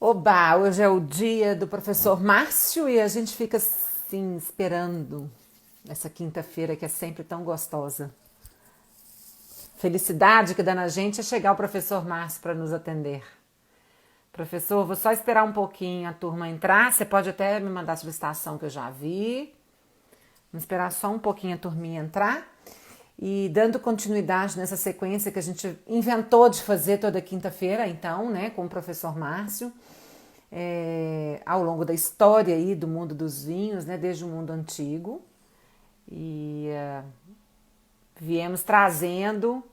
Oba, hoje é o dia do professor Márcio e a gente fica assim esperando essa quinta-feira que é sempre tão gostosa. Felicidade que dá na gente é chegar o professor Márcio para nos atender. Professor, vou só esperar um pouquinho a turma entrar. Você pode até me mandar a solicitação que eu já vi. Vamos esperar só um pouquinho a turminha entrar. E dando continuidade nessa sequência que a gente inventou de fazer toda quinta-feira, então, né, com o professor Márcio, ao longo da história aí do mundo dos vinhos, né, desde o mundo antigo. E viemos trazendo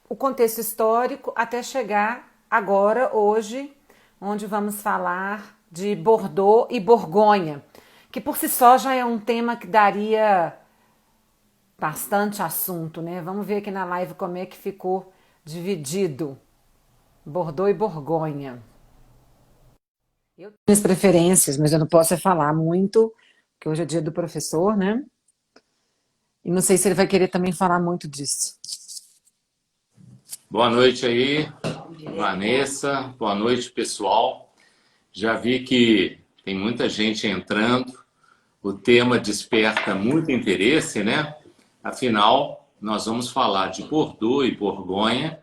o contexto histórico até chegar agora, hoje, onde vamos falar de Bordeaux e Borgonha, que por si só já é um tema que daria bastante assunto, né? Vamos ver aqui na live como é que ficou dividido Bordeaux e Borgonha. Eu tenho minhas preferências, mas eu não posso falar muito, porque hoje é dia do professor, né? E não sei se ele vai querer também falar muito disso. Boa noite aí, Vanessa. Boa noite, pessoal. Já vi que tem muita gente entrando. O tema desperta muito interesse, né? Afinal, nós vamos falar de Bordeaux e Borgonha,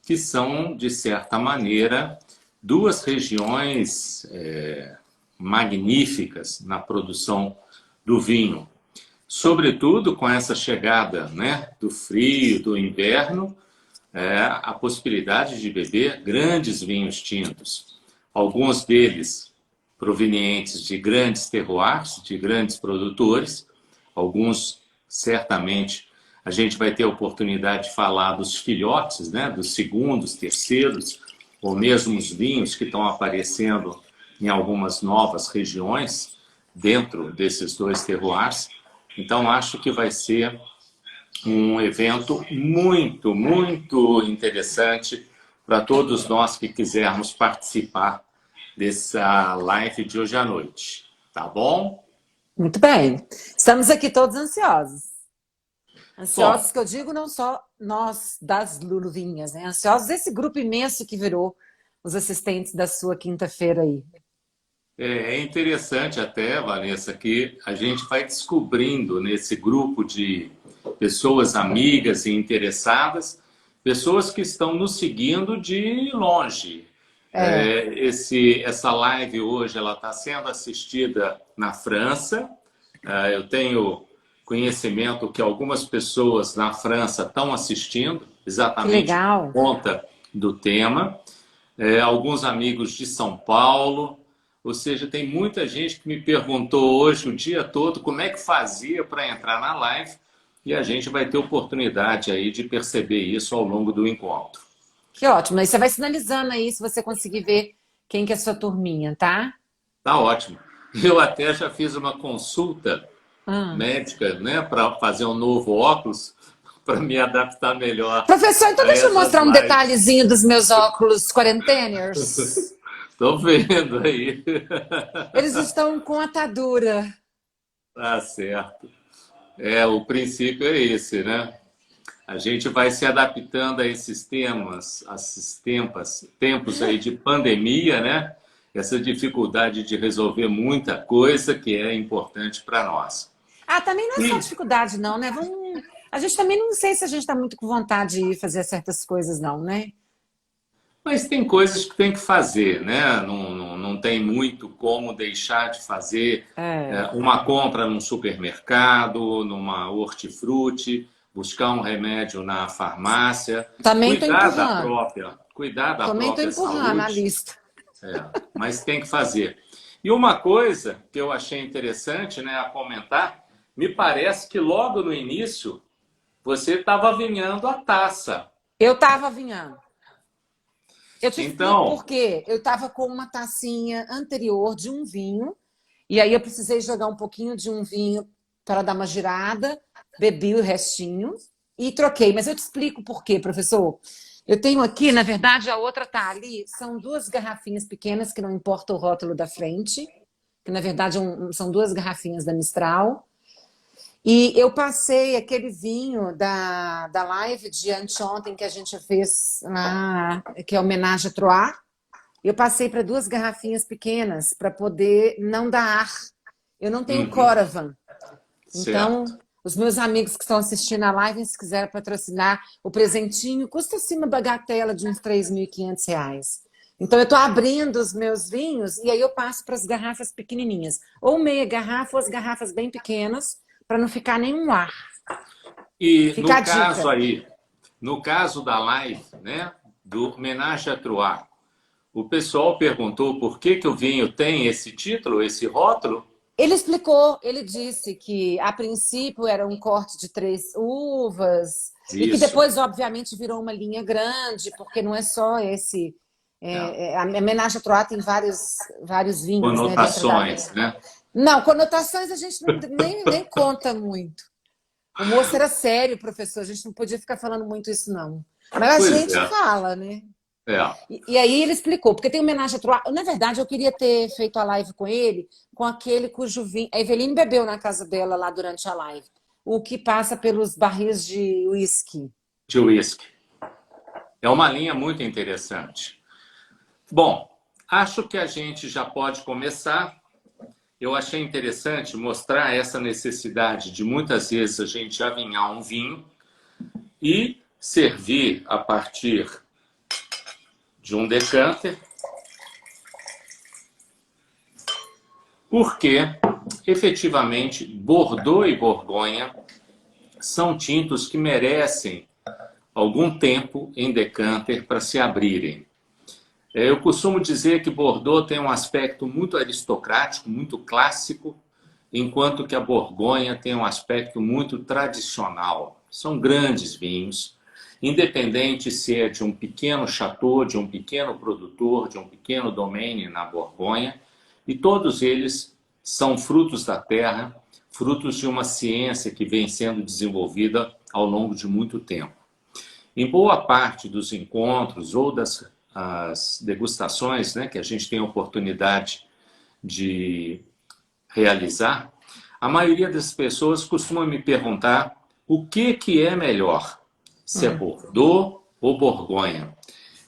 que são, de certa maneira, duas regiões magníficas na produção do vinho. Sobretudo com essa chegada, né, do frio, do inverno, a possibilidade de beber grandes vinhos tintos. Alguns deles provenientes de grandes terroirs, de grandes produtores. Alguns, certamente, a gente vai ter a oportunidade de falar dos filhotes, né, dos segundos, terceiros, ou mesmo os vinhos que estão aparecendo em algumas novas regiões dentro desses dois terroirs. Então, acho que vai ser um evento muito, muito interessante para todos nós que quisermos participar dessa live de hoje à noite. Tá bom? Muito bem. Estamos aqui todos ansiosos. Bom, Ansiosos que eu digo não só nós das Luluvinhas, né? Ansiosos desse grupo imenso que virou os assistentes da sua quinta-feira aí. é interessante até, Vanessa, que a gente vai descobrindo nesse grupo de pessoas amigas e interessadas, pessoas que estão nos seguindo de longe. É, Essa live hoje ela está sendo assistida na França. Eu tenho conhecimento que algumas pessoas na França estão assistindo, que exatamente por legal. conta do tema. Alguns amigos de São Paulo. Ou seja, tem muita gente que me perguntou hoje o dia todo como é que fazia para entrar na live e a gente vai ter oportunidade aí de perceber isso ao longo do encontro. Que ótimo. Aí você vai sinalizando aí se você conseguir ver quem que é a sua turminha, tá? Tá ótimo. Eu até já fiz uma consulta Ah. médica, né, para fazer um novo óculos para me adaptar melhor Professor, então a deixa eu essas mostrar um lives. detalhezinho dos meus óculos quarenteners. Estou vendo aí. Eles estão com atadura. Tá certo. O princípio é esse, né? A gente vai se adaptando a esses temas, a esses tempos aí de pandemia, né? Essa dificuldade de resolver muita coisa que é importante para nós. Ah, também não é só E, dificuldade, não, né? Vamos... A gente também não sei se a gente está muito com vontade de ir fazer certas coisas, não, né? mas tem coisas que tem que fazer, né? Não tem muito como deixar de fazer É. uma compra num supermercado, numa hortifruti, buscar um remédio na farmácia, Também estou empurrando. cuidar da Também estou própria empurrando a saúde. lista. Mas tem que fazer. E uma coisa que eu achei interessante, né, a comentar, me parece que logo no início você estava vinhando a taça. Eu estava vinhando. Eu te explico Então, por quê. Eu estava com uma tacinha anterior de um vinho, e aí eu precisei jogar um pouquinho de um vinho para dar uma girada, bebi o restinho e troquei. Mas eu te explico por quê, professor. Eu tenho aqui, na verdade, a outra tá ali, são duas garrafinhas pequenas, que não importa o rótulo da frente, que na verdade são duas garrafinhas da Mistral. E eu passei aquele vinho da live de anteontem que a gente fez lá, que é homenagem a Troyes. Eu passei para 2 garrafinhas pequenas para poder não dar ar. Eu não tenho Uhum. Coravan. Então, Certo. os meus amigos que estão assistindo a live, se quiserem patrocinar o presentinho, custa assim uma bagatela de uns R$ 3.500. Então, eu estou abrindo os meus vinhos e aí eu passo para as garrafas pequenininhas. Ou meia garrafa, ou as garrafas bem pequenas, para não ficar nenhum ar. E Fica no a caso dica. aí, no caso da live, né, do Menage à Trois, o pessoal perguntou por que que o vinho tem esse título, esse rótulo? Ele explicou, ele disse que a princípio era um corte de 3 uvas e que Isso. depois, obviamente, virou uma linha grande, porque não é só esse. É. A Menage à Trois tem vários vinhos, né, dentro da linha. Conotações, né? Não, conotações a gente nem conta muito. O moço era sério, professor, a gente não podia ficar falando muito isso, não. Mas a Pois gente é. fala, né? É. E aí ele explicou, porque tem homenagem a Troá. Na verdade, eu queria ter feito a live com ele, com aquele cujo vinho. A Eveline bebeu na casa dela lá durante a live. O que passa pelos barris de uísque. De whisky. É uma linha muito interessante. Bom, acho que a gente já pode começar. Eu achei interessante mostrar essa necessidade de muitas vezes a gente avinhar um vinho e servir a partir de um decanter, porque efetivamente Bordeaux e Borgonha são tintos que merecem algum tempo em decanter para se abrirem. Eu costumo dizer que Bordeaux tem um aspecto muito aristocrático, muito clássico, enquanto que a Borgonha tem um aspecto muito tradicional. São grandes vinhos, independente se é de um pequeno chateau, de um pequeno produtor, de um pequeno domaine na Borgonha, e todos eles são frutos da terra, frutos de uma ciência que vem sendo desenvolvida ao longo de muito tempo. Em boa parte dos encontros ou das as degustações, né, que a gente tem a oportunidade de realizar, a maioria das pessoas costuma me perguntar o que é melhor, se é Hum. Bordeaux ou Borgonha.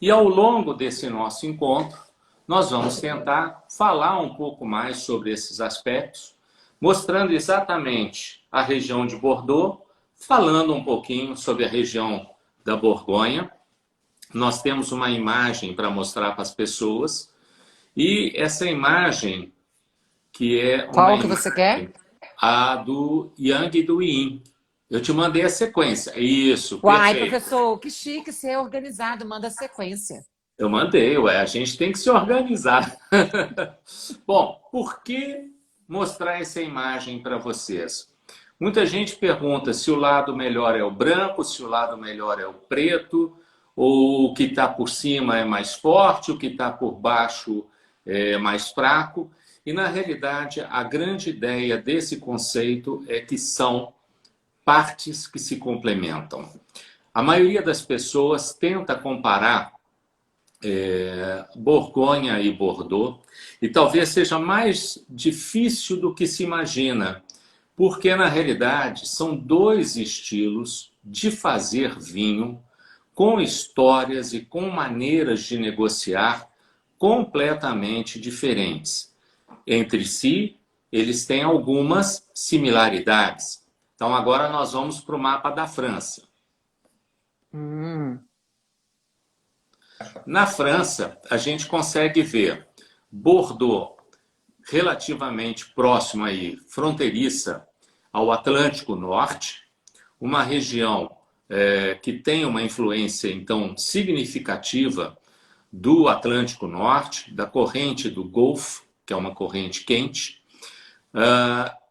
E ao longo desse nosso encontro, nós vamos tentar falar um pouco mais sobre esses aspectos, mostrando exatamente a região de Bordeaux, falando um pouquinho sobre a região da Borgonha. Nós temos uma imagem para mostrar para as pessoas, e essa imagem, que é uma Qual que você quer? imagem, a do Yang e do Yin. Eu te mandei a sequência. Isso, Uai, perfeito. professor, que chique ser organizado, manda sequência. Eu mandei, ué, a gente tem que se organizar. Bom, por que mostrar essa imagem para vocês? Muita gente pergunta se o lado melhor é o branco, se o lado melhor é o preto, ou o que está por cima é mais forte, o que está por baixo é mais fraco. E, na realidade, a grande ideia desse conceito é que são partes que se complementam. A maioria das pessoas tenta comparar Borgonha e Bordeaux, e talvez seja mais difícil do que se imagina, porque na realidade são dois estilos de fazer vinho com histórias e com maneiras de negociar completamente diferentes. Entre si, eles têm algumas similaridades. Então agora nós vamos para o mapa da França. Hum. Na França, a gente consegue ver Bordeaux relativamente próximo aí, fronteiriça ao Atlântico Norte, uma região que tem uma influência então significativa do Atlântico Norte, da corrente do Golfo, que é uma corrente quente,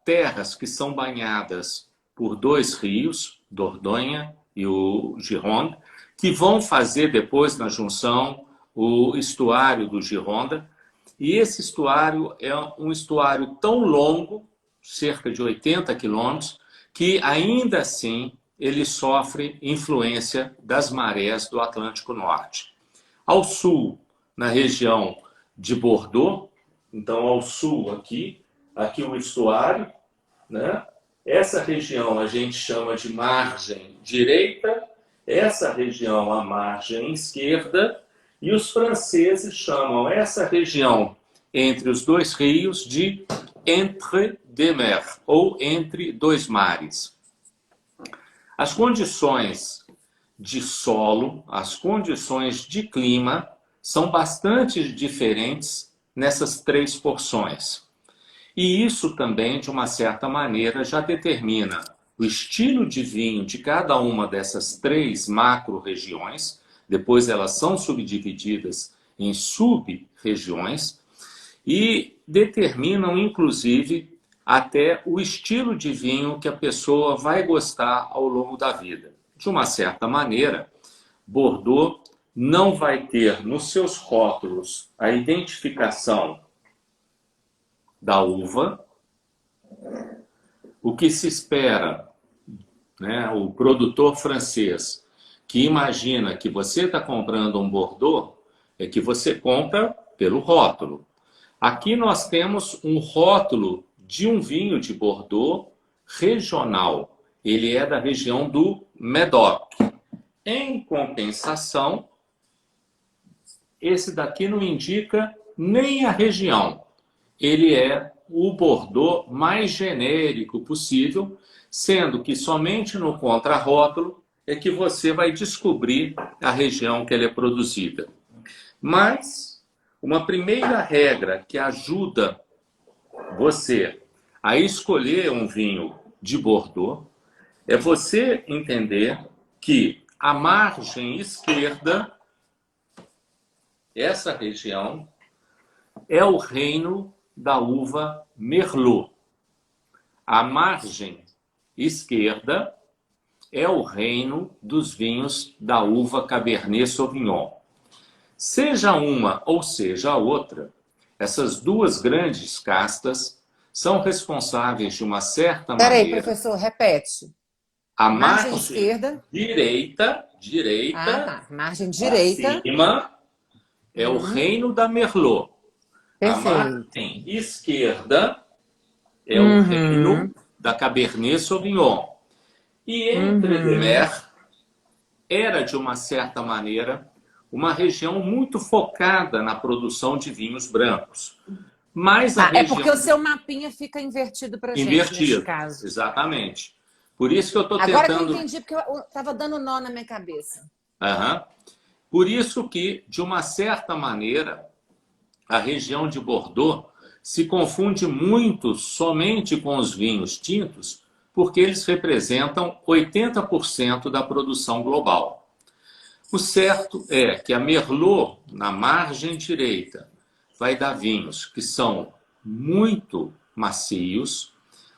terras que são banhadas por dois rios, Dordogne e o Gironde, que vão fazer depois na junção o estuário do Gironda. E esse estuário é um estuário tão longo, cerca de 80 quilômetros, que ainda assim ele sofre influência das marés do Atlântico Norte. Ao sul, na região de Bordeaux, então ao sul aqui o estuário, né? Essa região a gente chama de margem direita, essa região a margem esquerda, E os franceses chamam essa região entre os dois rios de Entre deux mers, ou entre dois mares. As condições de solo, as condições de clima são bastante diferentes nessas três porções. E isso também, de uma certa maneira, já determina o estilo de vinho de cada uma dessas três macro-regiões. Depois elas são subdivididas em sub-regiões e determinam, inclusive, até o estilo de vinho que a pessoa vai gostar ao longo da vida. De uma certa maneira, Bordeaux não vai ter nos seus rótulos a identificação da uva. O que se espera, né, o produtor francês que imagina que você está comprando um Bordeaux, é que você compra pelo rótulo. Aqui nós temos um rótulo de um vinho de Bordeaux regional. Ele é da região do Médoc. Em compensação, esse daqui não indica nem a região. Ele é o Bordeaux mais genérico possível, sendo que somente no contrarótulo é que você vai descobrir a região que ele é produzida. Mas uma primeira regra que ajuda você a escolher um vinho de Bordeaux é você entender que a margem esquerda, essa região, é o reino da uva Merlot. A margem esquerda é o reino dos vinhos da uva Cabernet Sauvignon. Seja uma ou seja a outra, essas duas grandes castas são responsáveis de uma certa Peraí, maneira. professor, repete. A Margem esquerda. direita, Margem direita. acima é o reino da Merlot. Perfeito. A margem esquerda é o reino da Cabernet Sauvignon. E Entre-deux-Mers era, de uma certa maneira, uma região muito focada na produção de vinhos brancos. Mas a região... É porque o seu mapinha fica invertido para a gente, nesse caso. Exatamente. Por isso que eu estou tentando... Agora que eu entendi, porque eu estava dando nó na minha cabeça. Por isso que, de uma certa maneira, a região de Bordeaux se confunde muito somente com os vinhos tintos, porque eles representam 80% da produção global. O certo é que a Merlot, na margem direita, vai dar vinhos que são muito macios,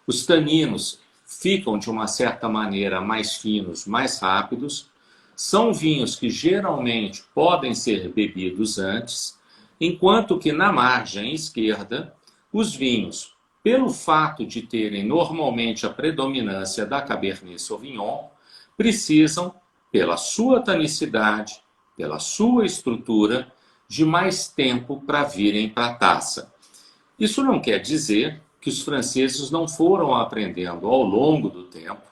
os taninos ficam, de uma certa maneira, mais finos, mais rápidos, são vinhos que geralmente podem ser bebidos antes, enquanto que na margem esquerda, os vinhos, pelo fato de terem normalmente a predominância da Cabernet Sauvignon, precisam, pela sua tanicidade, pela sua estrutura, de mais tempo para virem para a taça. Isso não quer dizer que os franceses não foram aprendendo ao longo do tempo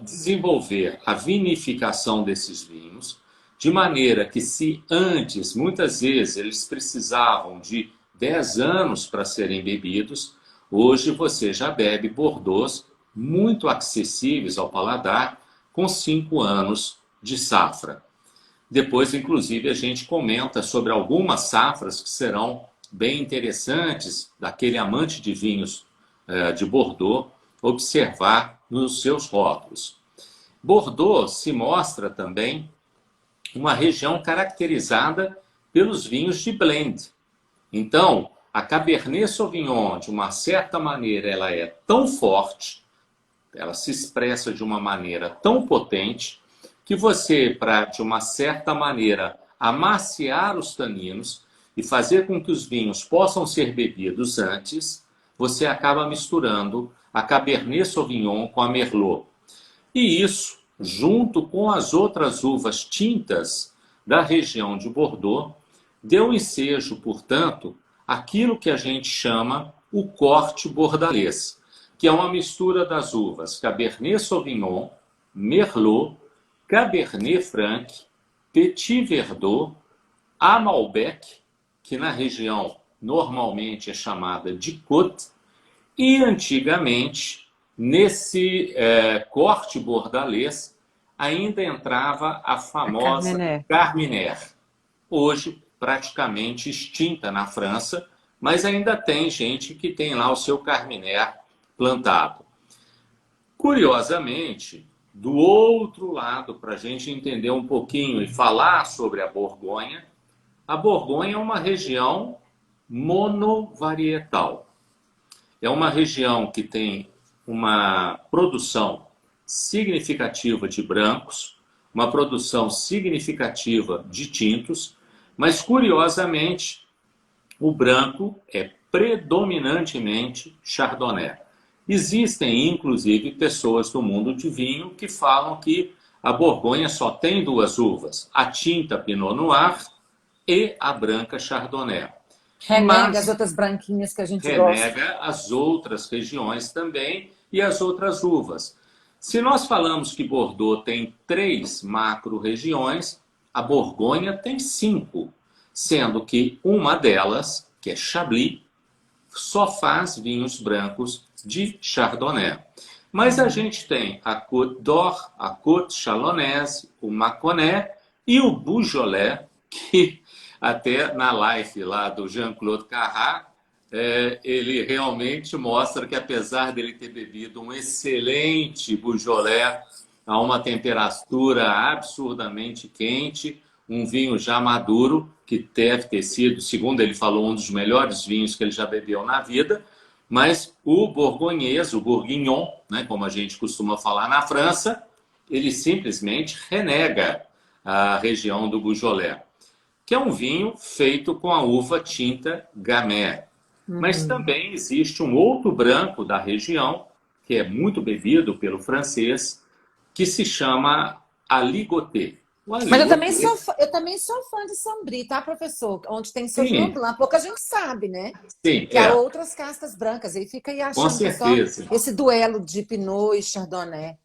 desenvolver a vinificação desses vinhos, de maneira que se antes, muitas vezes, eles precisavam de 10 anos para serem bebidos, hoje você já bebe Bordeaux muito acessíveis ao paladar, com 5 anos de safra. Depois, inclusive, a gente comenta sobre algumas safras que serão bem interessantes daquele amante de vinhos de Bordeaux observar nos seus rótulos. Bordeaux se mostra também uma região caracterizada pelos vinhos de blend. Então, a Cabernet Sauvignon, de uma certa maneira, ela é tão forte, ela se expressa de uma maneira tão potente, que você, para, de uma certa maneira, amaciar os taninos e fazer com que os vinhos possam ser bebidos antes, você acaba misturando a Cabernet Sauvignon com a Merlot. E isso, junto com as outras uvas tintas da região de Bordeaux, deu ensejo, portanto, aquilo que a gente chama o corte bordalês, que é uma mistura das uvas Cabernet Sauvignon, Merlot, Cabernet Franc, Petit Verdot, a Malbec, que na região normalmente é chamada de Côte, e antigamente, nesse corte bordalês, ainda entrava a A famosa Carmener. Carmener, hoje praticamente extinta na França, mas ainda tem gente que tem lá o seu Carmener plantado. Curiosamente, do outro lado, para a gente entender um pouquinho e falar sobre a Borgonha é uma região monovarietal. É uma região que tem uma produção significativa de brancos, uma produção significativa de tintos, mas curiosamente o branco é predominantemente Chardonnay. Existem, inclusive, pessoas do mundo de vinho que falam que a Borgonha só tem duas uvas, a tinta Pinot Noir e a branca Chardonnay. Renega as Mas outras branquinhas que a gente gosta. renega as outras regiões também e as outras uvas. Se nós falamos que Bordeaux tem 3 macro-regiões, a Borgonha tem 5, sendo que uma delas, que é Chablis, só faz vinhos brancos de Chardonnay. Mas a gente tem a Côte d'Or, a Côte Chalonnaise, o Mâconnais e o Beaujolais, que até na live lá do Jean-Claude Carrat, ele realmente mostra que apesar dele ter bebido um excelente Beaujolais a uma temperatura absurdamente quente, um vinho já maduro, que deve ter sido, segundo ele falou, um dos melhores vinhos que ele já bebeu na vida, mas o borgonhês, o bourguignon, né, como a gente costuma falar na França, ele simplesmente renega a região do Beaujolais, que é um vinho feito com a uva tinta Gamay. Mas também existe um outro branco da região, que é muito bebido pelo francês, que se chama Aligoté. O Mas eu também Aligoté, sou, eu também sou fã de Sambri, tá, professor? Onde tem Sauvignon sim, Blanc, pouca gente sabe, né? sim, Que há outras castas brancas. Aí fica aí com achando que é só certeza. esse duelo de Pinot e Chardonnay.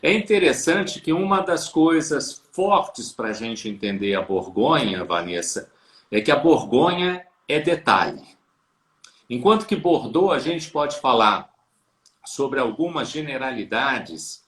É interessante que uma das coisas fortes para a gente entender a Borgonha, Vanessa, é que a Borgonha é detalhe. Enquanto que Bordeaux a gente pode falar sobre algumas generalidades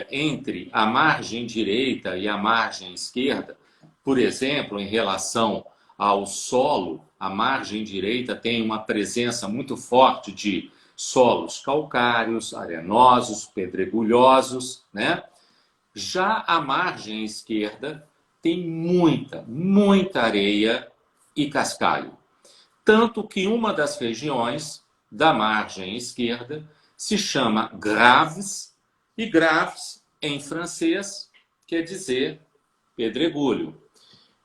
entre a margem direita e a margem esquerda. Por exemplo, em relação ao solo, a margem direita tem uma presença muito forte de solos calcários, arenosos, pedregulhosos, né? Já a margem esquerda tem muita areia e cascalho. Tanto que uma das regiões da margem esquerda se chama Graves, e Graves, em francês, quer dizer pedregulho.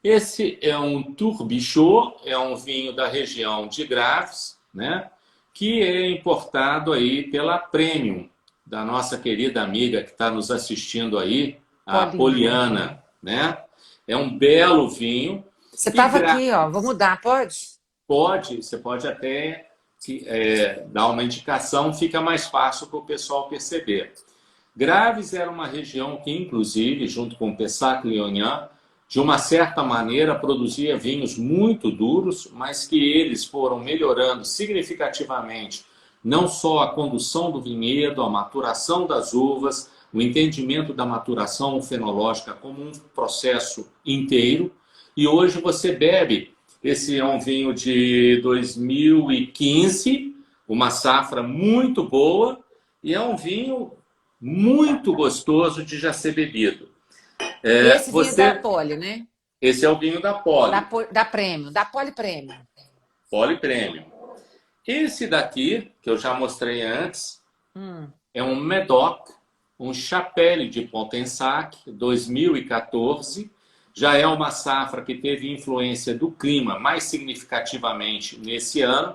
Esse é um Tourbichot, é um vinho da região de Graves, né, que é importado aí pela Premium, da nossa querida amiga que está nos assistindo aí, a Poliana. Poliana, né? É um belo vinho. Você E estava aqui, ó. Vou mudar, pode? você pode até dar uma indicação, fica mais fácil para o pessoal perceber. Graves era uma região que, inclusive, junto com Pessac-Léognan, de uma certa maneira produzia vinhos muito duros, mas que eles foram melhorando significativamente não só a condução do vinhedo, a maturação das uvas, o entendimento da maturação fenológica como um processo inteiro. E hoje você bebe, esse é um vinho de 2015, uma safra muito boa, e é um vinho muito gostoso de já ser bebido. E esse vinho é da Poli, né? Esse é o vinho da Poli, Da Premium, da Poli Premium. Poli Premium. Esse daqui, que eu já mostrei antes, é um Medoc, um Chapelle de Pontensac, 2014. Já é uma safra que teve influência do clima mais significativamente nesse ano.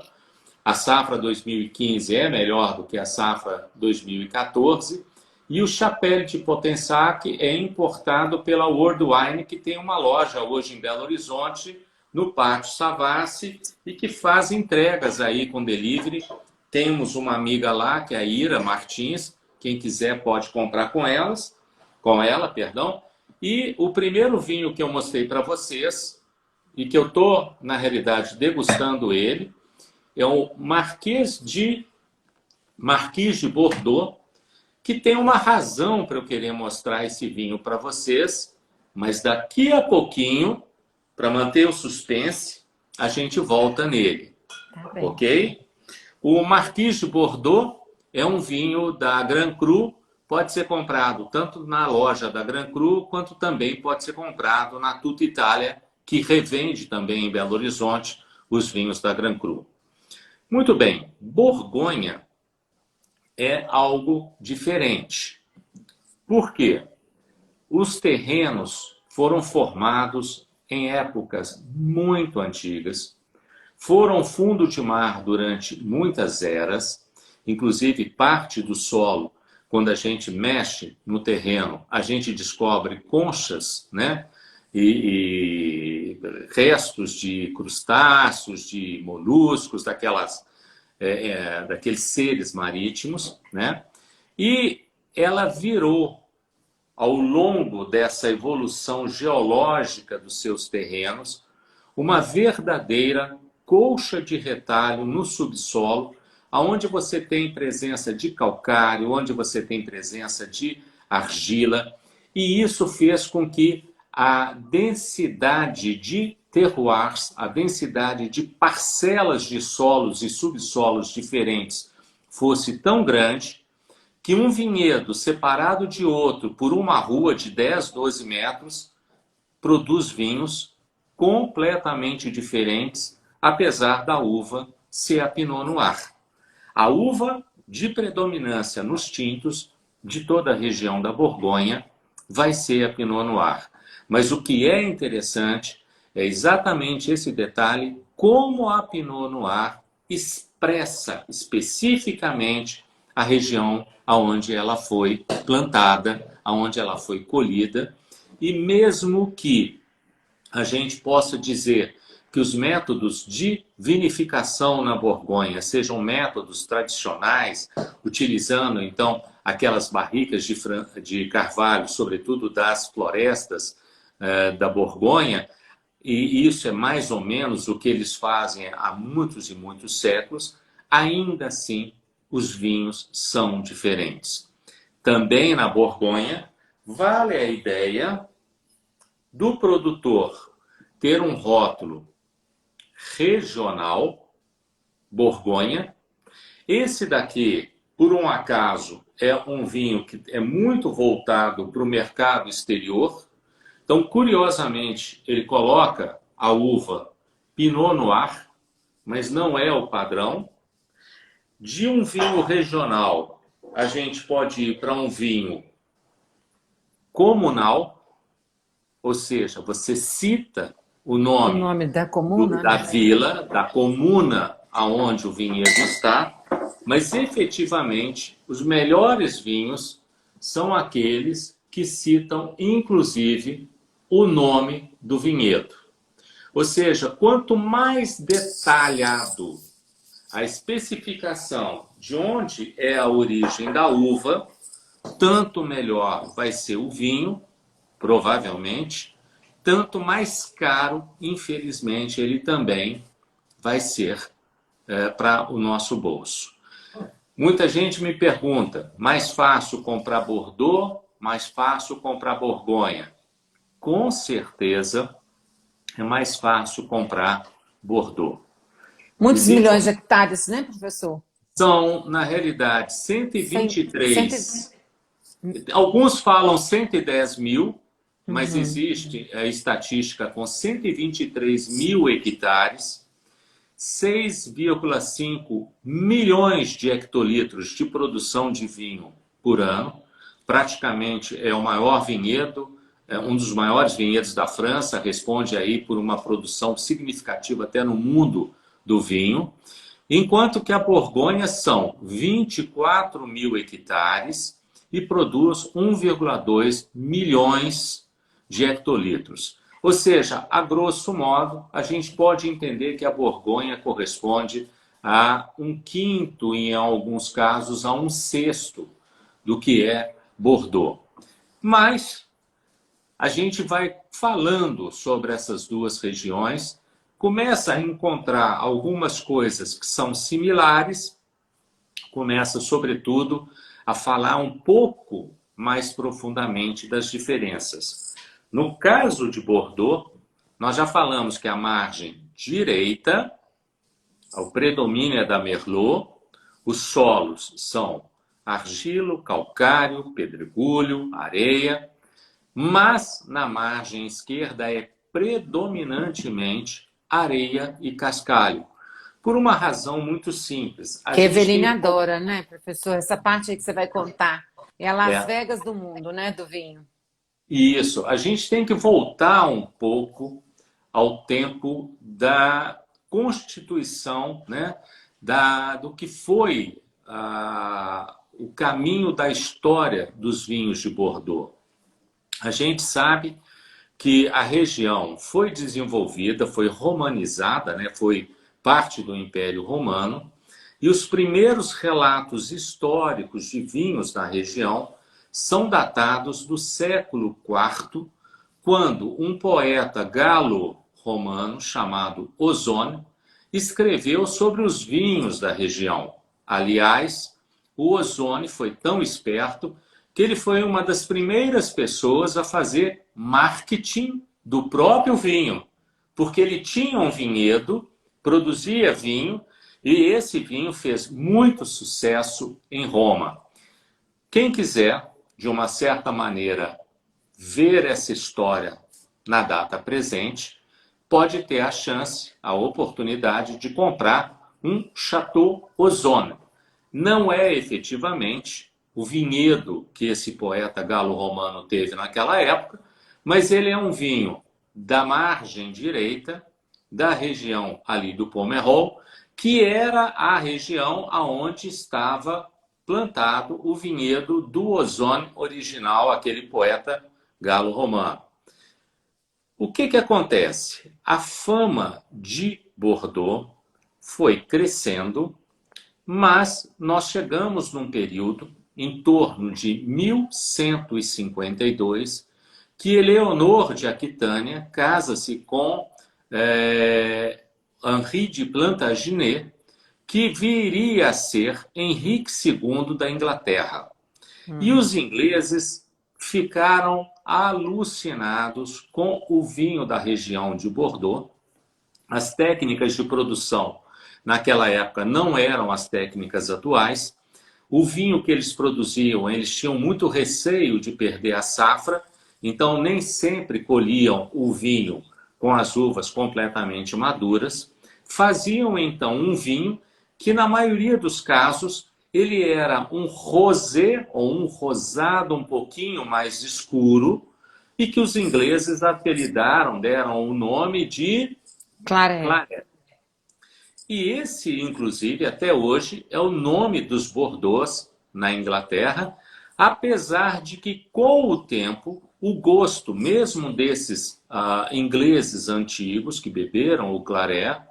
A safra 2015 é melhor do que a safra 2014. E o Chapelle de Pontensac é importado pela World Wine, que tem uma loja hoje em Belo Horizonte, no Pátio Savassi, e que faz entregas aí com delivery. Temos uma amiga lá, que é a Ira Martins. Quem quiser pode comprar com ela, perdão. E o primeiro vinho que eu mostrei para vocês, e que eu estou, na realidade, degustando ele, é o Marquise de Bordeaux, que tem uma razão para eu querer mostrar esse vinho para vocês, mas daqui a pouquinho, para manter o suspense, a gente volta nele, Tá bem. ok? O Marquise de Bordeaux é um vinho da Grand Cru, pode ser comprado tanto na loja da Grand Cru, quanto também pode ser comprado na Tutta Italia, que revende também em Belo Horizonte os vinhos da Grand Cru. Muito bem, Borgonha é algo diferente. Por quê? Os terrenos foram formados em épocas muito antigas, foram fundo de mar durante muitas eras, inclusive parte do solo, quando a gente mexe no terreno, a gente descobre conchas, né? E restos de crustáceos, de moluscos, daqueles seres marítimos, né? E ela virou, ao longo dessa evolução geológica dos seus terrenos, uma verdadeira colcha de retalho no subsolo, onde você tem presença de calcário, onde você tem presença de argila, e isso fez com que a densidade de terroirs, a densidade de parcelas de solos e subsolos diferentes fosse tão grande que um vinhedo separado de outro por uma rua de 10, 12 metros produz vinhos completamente diferentes, apesar da uva ser a Pinot Noir. A uva de predominância nos tintos de toda a região da Borgonha vai ser a Pinot Noir. Mas o que é interessante é exatamente esse detalhe, como a Pinot Noir expressa especificamente a região onde ela foi plantada, onde ela foi colhida, e mesmo que a gente possa dizer que os métodos de vinificação na Borgonha sejam métodos tradicionais, utilizando então aquelas barricas de carvalho, sobretudo das florestas da Borgonha, e isso é mais ou menos o que eles fazem há muitos e muitos séculos, ainda assim os vinhos são diferentes. Também na Borgonha, vale a ideia do produtor ter um rótulo regional, Borgonha. Esse daqui, por um acaso, é um vinho que é muito voltado para o mercado exterior. Então, curiosamente, ele coloca a uva Pinot Noir, mas não é o padrão. De um vinho regional, a gente pode ir para um vinho comunal, ou seja, você cita o nome da comuna, da vila, da comuna aonde o vinhedo está, mas efetivamente os melhores vinhos são aqueles que citam, inclusive, o nome do vinhedo. Ou seja, quanto mais detalhado a especificação de onde é a origem da uva, tanto melhor vai ser o vinho, provavelmente, tanto mais caro, infelizmente, ele também vai ser para o nosso bolso. Muita gente me pergunta, mais fácil comprar Bordeaux, mais fácil comprar Borgonha? Com certeza é mais fácil comprar Bordeaux. Muitos milhões de hectares, né, professor? São, na realidade, 123. Alguns falam 110 mil, mas existe a estatística com 123 mil hectares, 6,5 milhões de hectolitros de produção de vinho por ano. Praticamente é o maior vinhedo, um dos maiores vinhedos da França, responde aí por uma produção significativa até no mundo do vinho. Enquanto que a Borgonha são 24 mil hectares e produz 1,2 milhões de hectolitros. Ou seja, a grosso modo, a gente pode entender que a Borgonha corresponde a 1/5, em alguns casos, a 1/6 do que é Bordeaux. Mas a gente vai falando sobre essas duas regiões, começa a encontrar algumas coisas que são similares, começa, sobretudo, a falar um pouco mais profundamente das diferenças. No caso de Bordeaux, nós já falamos que a margem direita, o predomínio é da Merlot, os solos são argilo, calcário, pedregulho, areia, mas na margem esquerda é predominantemente areia e cascalho, por uma razão muito simples. Que Eveline adora, né, professor? Essa parte aí que você vai contar. É a Las É. Vegas do mundo, né, do vinho. Isso, a gente tem que voltar um pouco ao tempo da constituição, né, do que foi o caminho da história dos vinhos de Bordeaux. A gente sabe que a região foi desenvolvida, foi romanizada, né, foi parte do Império Romano, e os primeiros relatos históricos de vinhos na região são datados do século IV, quando um poeta galo-romano chamado Ozone escreveu sobre os vinhos da região. Aliás, o Ozone foi tão esperto que ele foi uma das primeiras pessoas a fazer marketing do próprio vinho, porque ele tinha um vinhedo, produzia vinho, e esse vinho fez muito sucesso em Roma. Quem quiser, de uma certa maneira, ver essa história na data presente, pode ter a chance, a oportunidade de comprar um Chateau Ozone. Não é efetivamente o vinhedo que esse poeta galo-romano teve naquela época, mas ele é um vinho da margem direita, da região ali do Pomerol, que era a região aonde estava plantado o vinhedo do Ozone original, aquele poeta galo-romano. O que acontece? A fama de Bordeaux foi crescendo, mas nós chegamos num período, em torno de 1152, que Eleonor de Aquitânia casa-se com Henri de Plantagenet, que viria a ser Henrique II da Inglaterra. E os ingleses ficaram alucinados com o vinho da região de Bordeaux. As técnicas de produção naquela época não eram as técnicas atuais. O vinho que eles produziam, eles tinham muito receio de perder a safra, então nem sempre colhiam o vinho com as uvas completamente maduras. Faziam então um vinho que na maioria dos casos ele era um rosé ou um rosado um pouquinho mais escuro e que os ingleses apelidaram, deram o nome de Claret. E esse, inclusive, até hoje é o nome dos Bordeaux na Inglaterra, apesar de que com o tempo o gosto mesmo desses ingleses antigos que beberam o Claret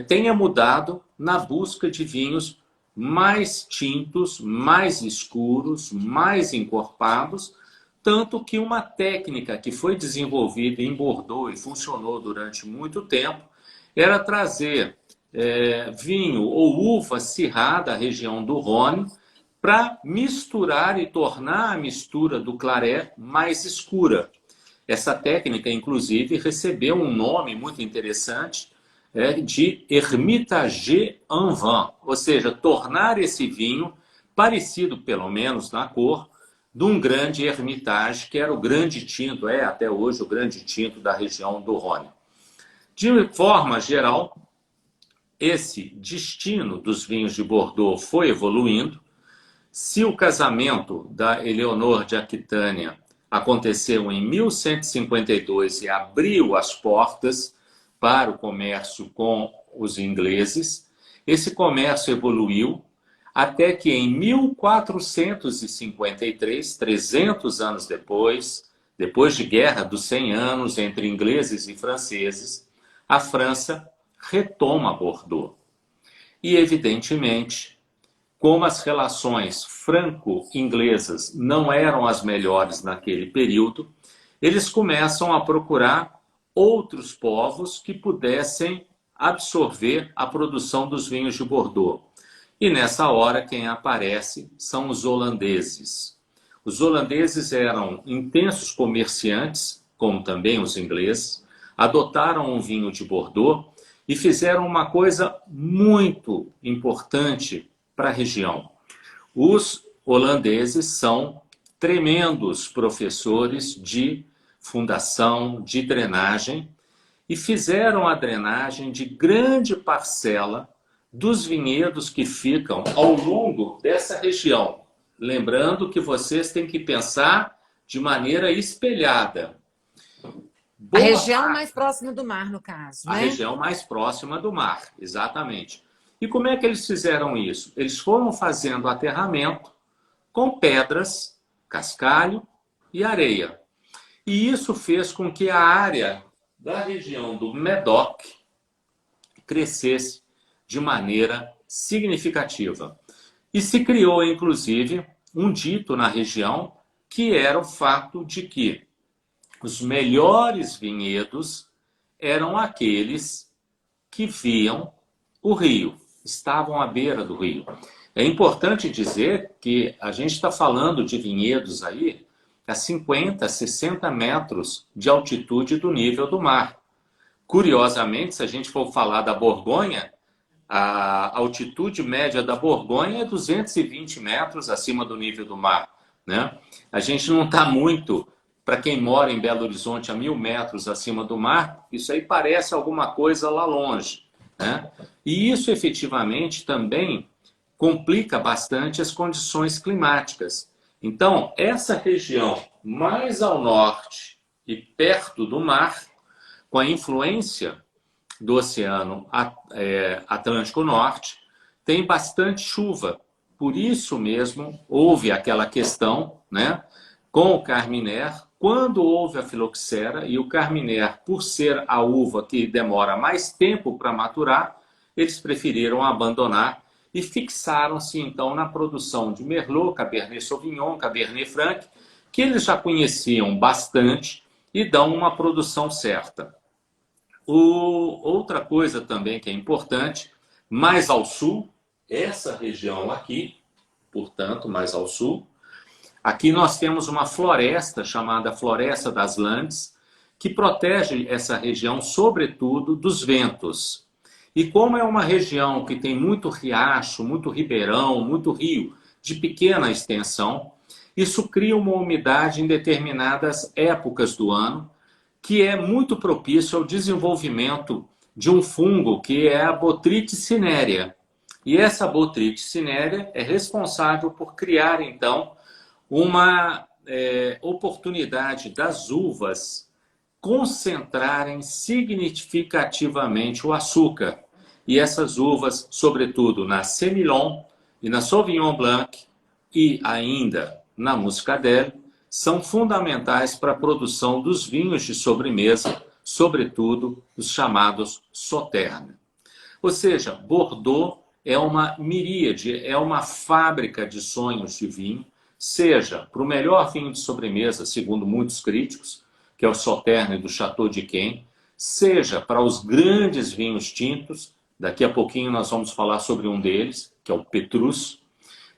tenha mudado na busca de vinhos mais tintos, mais escuros, mais encorpados, tanto que uma técnica que foi desenvolvida em Bordeaux e funcionou durante muito tempo era trazer vinho ou uva Syrah da região do Rhône para misturar e tornar a mistura do Claret mais escura. Essa técnica, inclusive, recebeu um nome muito interessante, de Hermitage en vin, ou seja, tornar esse vinho parecido, pelo menos na cor, de um grande Hermitage, que era o grande tinto, até hoje o grande tinto da região do Rhône. De forma geral, esse destino dos vinhos de Bordeaux foi evoluindo. Se o casamento da Eleonor de Aquitânia aconteceu em 1152 e abriu as portas para o comércio com os ingleses, esse comércio evoluiu até que em 1453, 300 anos depois de Guerra dos 100 Anos entre ingleses e franceses, a França retoma Bordeaux. E, evidentemente, como as relações franco-inglesas não eram as melhores naquele período, eles começam a procurar outros povos que pudessem absorver a produção dos vinhos de Bordeaux. E nessa hora quem aparece são os holandeses. Os holandeses eram intensos comerciantes, como também os ingleses, adotaram o vinho de Bordeaux e fizeram uma coisa muito importante para a região. Os holandeses são tremendos professores de fundação, de drenagem, e fizeram a drenagem de grande parcela dos vinhedos que ficam ao longo dessa região. Lembrando que vocês têm que pensar de maneira espelhada. A região mais próxima do mar, no caso, A né? região mais próxima do mar, exatamente. E como é que eles fizeram isso? Eles foram fazendo aterramento com pedras, cascalho e areia. E isso fez com que a área da região do Médoc crescesse de maneira significativa. E se criou, inclusive, um dito na região que era o fato de que os melhores vinhedos eram aqueles que viam o rio, estavam à beira do rio. É importante dizer que a gente está falando de vinhedos aí a 50, 60 metros de altitude do nível do mar. Curiosamente, se a gente for falar da Borgonha, a altitude média da Borgonha é 220 metros acima do nível do mar, né? A gente não está muito, para quem mora em Belo Horizonte, a 1.000 metros acima do mar, isso aí parece alguma coisa lá longe, né? E isso efetivamente também complica bastante as condições climáticas. Então, essa região mais ao norte e perto do mar, com a influência do Oceano Atlântico Norte, tem bastante chuva. Por isso mesmo, houve aquela questão, né, com o Carmener, quando houve a filoxera, e o Carmener, por ser a uva que demora mais tempo para maturar, eles preferiram abandonar e fixaram-se então na produção de Merlot, Cabernet Sauvignon, Cabernet Franc, que eles já conheciam bastante e dão uma produção certa. Outra coisa também que é importante, mais ao sul, essa região aqui, portanto, mais ao sul, aqui nós temos uma floresta chamada Floresta das Landes, que protege essa região, sobretudo, dos ventos. E como é uma região que tem muito riacho, muito ribeirão, muito rio de pequena extensão, isso cria uma umidade em determinadas épocas do ano, que é muito propício ao desenvolvimento de um fungo que é a Botrytis cinerea. E essa Botrytis cinerea é responsável por criar, então, uma oportunidade das uvas concentrarem significativamente o açúcar. E essas uvas, sobretudo na Semillon e na Sauvignon Blanc e ainda na Muscadelle, são fundamentais para a produção dos vinhos de sobremesa, sobretudo os chamados Sauternes. Ou seja, Bordeaux é uma miríade, é uma fábrica de sonhos de vinho, seja para o melhor vinho de sobremesa, segundo muitos críticos, que é o Sauternes do Château d'Yquem, seja para os grandes vinhos tintos, daqui a pouquinho nós vamos falar sobre um deles, que é o Petrus,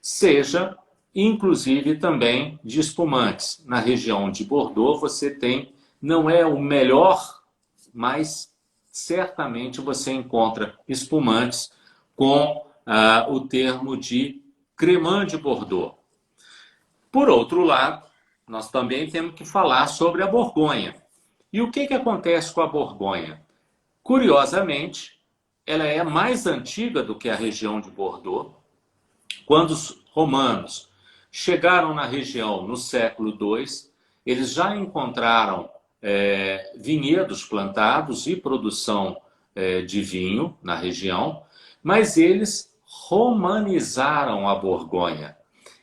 seja inclusive também de espumantes. Na região de Bordeaux você tem, não é o melhor, mas certamente você encontra espumantes com o termo de Cremant de Bordeaux. Por outro lado, nós também temos que falar sobre a Borgonha. E o que acontece com a Borgonha? Curiosamente, ela é mais antiga do que a região de Bordeaux. Quando os romanos chegaram na região no século II, eles já encontraram vinhedos plantados e produção de vinho na região, mas eles romanizaram a Borgonha.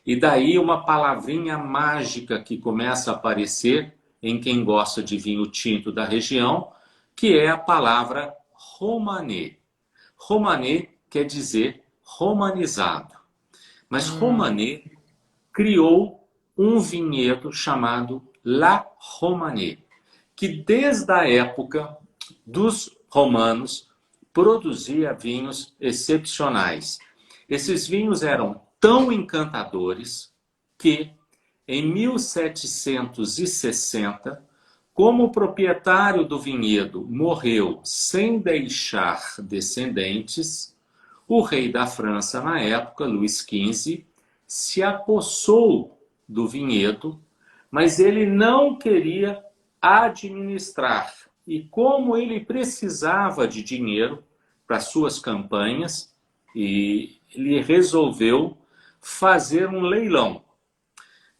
E daí uma palavrinha mágica que começa a aparecer em quem gosta de vinho tinto da região, que é a palavra romanée. Romanée quer dizer romanizado. Mas Romanée criou um vinhedo chamado La Romanée, que desde a época dos romanos produzia vinhos excepcionais. Esses vinhos eram tão encantadores que, em 1760, como o proprietário do vinhedo morreu sem deixar descendentes, o rei da França, na época, Luís XV, se apossou do vinhedo, mas ele não queria administrar. E como ele precisava de dinheiro para suas campanhas, ele resolveu fazer um leilão.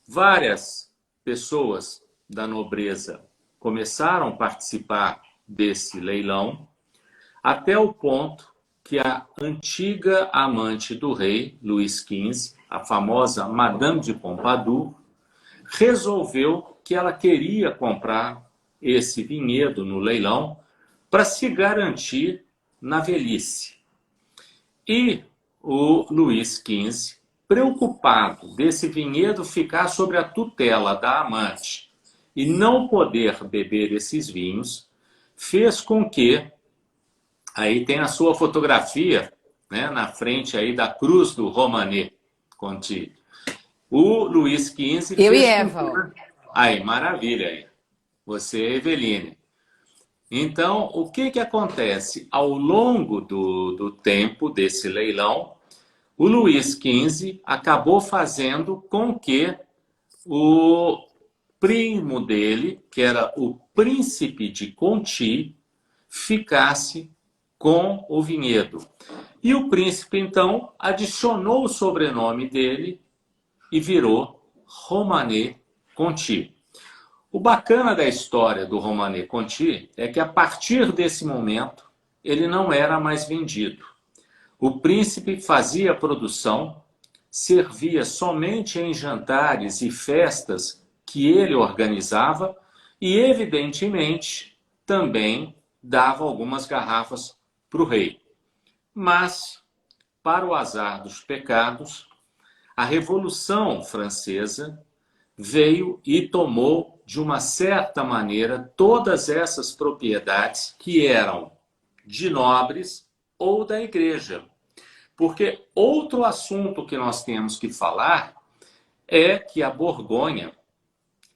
Várias pessoas da nobreza começaram a participar desse leilão, até o ponto que a antiga amante do rei, Luís XV, a famosa Madame de Pompadour, resolveu que ela queria comprar esse vinhedo no leilão para se garantir na velhice. E o Luís XV, preocupado desse vinhedo ficar sob a tutela da amante e não poder beber esses vinhos, fez com que, aí tem a sua fotografia, né, na frente aí da cruz do Romanée Conti. O Luís XV Eu fez e Eva. Aí, maravilha aí. Você, Eveline. Então, o que acontece? Ao longo do tempo desse leilão, o Luís XV acabou fazendo com que o primo dele, que era o príncipe de Conti, ficasse com o vinhedo. E o príncipe, então, adicionou o sobrenome dele e virou Romanée Conti. O bacana da história do Romanée Conti é que, a partir desse momento, ele não era mais vendido. O príncipe fazia a produção, servia somente em jantares e festas que ele organizava e, evidentemente, também dava algumas garrafas para o rei. Mas, para o azar dos pecados, a Revolução Francesa veio e tomou, de uma certa maneira, todas essas propriedades que eram de nobres ou da igreja. Porque outro assunto que nós temos que falar é que a Borgonha,